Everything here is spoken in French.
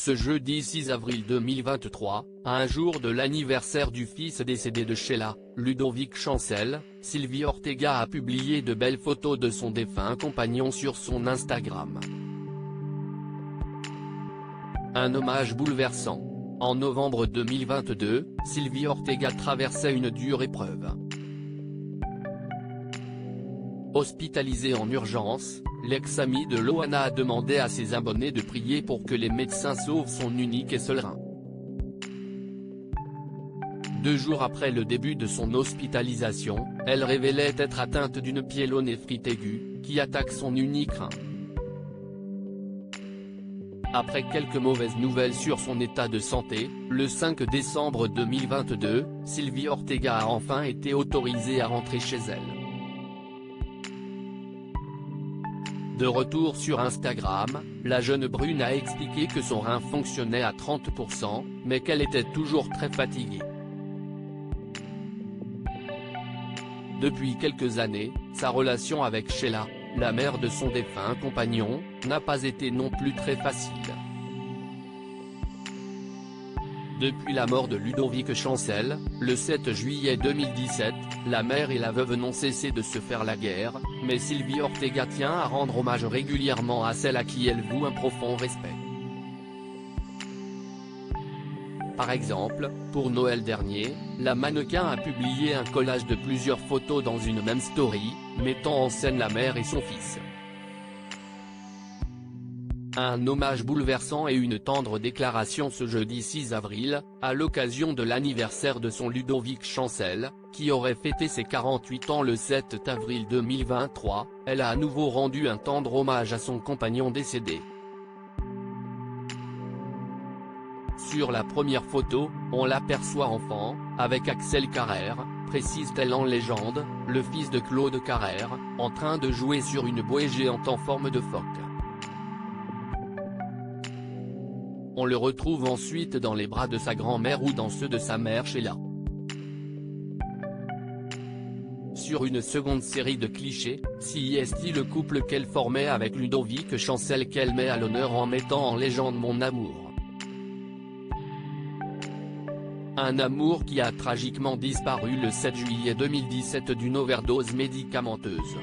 Ce jeudi 6 avril 2023, à un jour de l'anniversaire du fils décédé de Sheila, Ludovic Chancel, Sylvie Ortega a publié de belles photos de son défunt compagnon sur son Instagram. Un hommage bouleversant. En novembre 2022, Sylvie Ortega traversait une dure épreuve. Hospitalisée en urgence, l'ex-amie de Loana a demandé à ses abonnés de prier pour que les médecins sauvent son unique et seul rein. 2 jours après le début de son hospitalisation, elle révélait être atteinte d'une pyélonéphrite aiguë, qui attaque son unique rein. Après quelques mauvaises nouvelles sur son état de santé, le 5 décembre 2022, Sylvie Ortega a enfin été autorisée à rentrer chez elle. De retour sur Instagram, la jeune brune a expliqué que son rein fonctionnait à 30%, mais qu'elle était toujours très fatiguée. Depuis quelques années, sa relation avec Sheila, la mère de son défunt compagnon, n'a pas été non plus très facile. Depuis la mort de Ludovic Chancel, le 7 juillet 2017, la mère et la veuve n'ont cessé de se faire la guerre, mais Sylvie Ortega tient à rendre hommage régulièrement à celle à qui elle voue un profond respect. Par exemple, pour Noël dernier, la mannequin a publié un collage de plusieurs photos dans une même story, mettant en scène la mère et son fils. Un hommage bouleversant et une tendre déclaration ce jeudi 6 avril, à l'occasion de l'anniversaire de son Ludovic Chancel, qui aurait fêté ses 48 ans le 7 avril 2023, elle a à nouveau rendu un tendre hommage à son compagnon décédé. Sur la première photo, on l'aperçoit enfant, avec Axel Carrère, précise-t-elle en légende, le fils de Claude Carrère, en train de jouer sur une bouée géante en forme de phoque. On le retrouve ensuite dans les bras de sa grand-mère ou dans ceux de sa mère Sheila. Sur une seconde série de clichés, si est le couple qu'elle formait avec Ludovic Chancel qu'elle met à l'honneur en mettant en légende Mon amour. Un amour qui a tragiquement disparu le 7 juillet 2017 d'une overdose médicamenteuse.